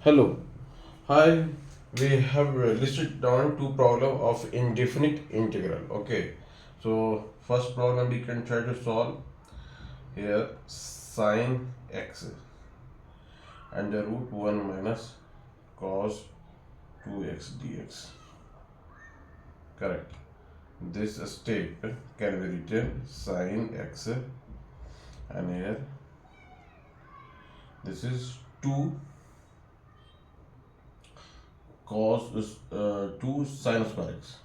Hello. Hi. We have listed down two problem of indefinite integral. Okay. So first problem we can try to solve here sine x under root 1 minus cos 2x dx. Correct. This step can be written sine x and here this is 2 cos 2 sine square x.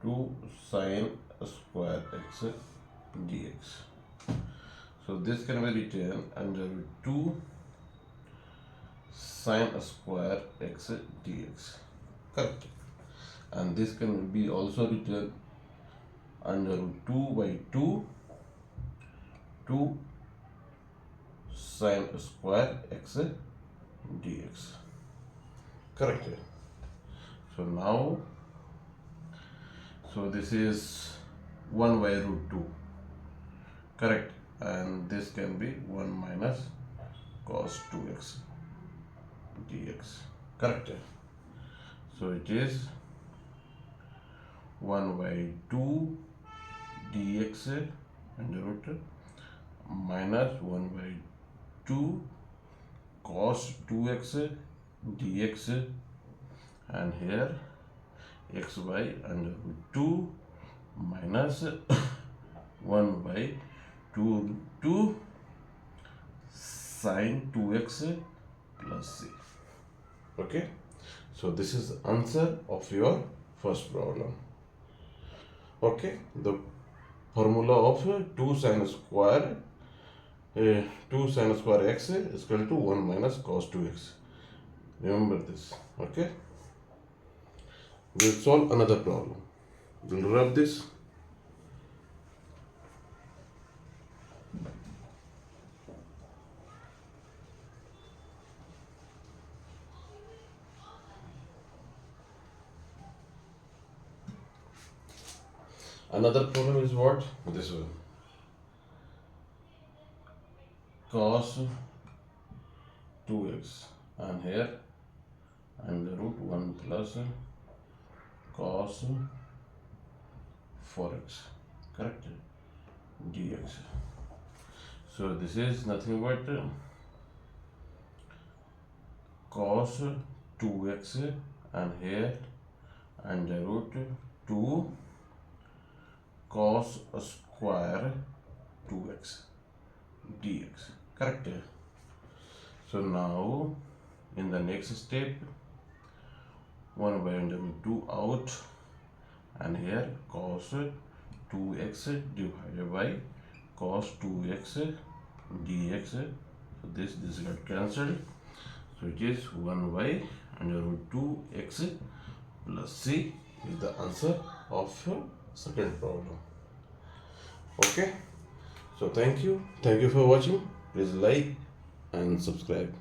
2 sine square x dx. So this can be written under 2 sine square x dx. Correct. And this can be also written under 2 by 2 2 sine square x dx. Correct. So now this is 1 by root 2. Correct. And this can be 1 minus cos 2x dx. Correct. So it is 1 by 2 dx under root minus 1 by 2 cos 2x dx, and here x by under root 2 minus 1 by 2 root 2 sine 2x plus c. Okay, so this is the answer of your first problem. Okay, the formula of 2 sine square 2 sine square x is equal to 1 minus cos 2x. Remember this. Okay, we'll solve another problem. We'll rub this. Another problem is what? This one. Cos 2x, and here under root 1 plus cos 4x. Correct? dx. So this is nothing but cos 2x, and here under root 2 cos square 2x dx. Correct. So now in the next step 1 by under root 2 out, and here cos 2x divided by cos 2x dx. So this got cancelled. So it is 1 by under root 2x plus c is the answer of second problem. Okay, so thank you for watching. Please like and subscribe.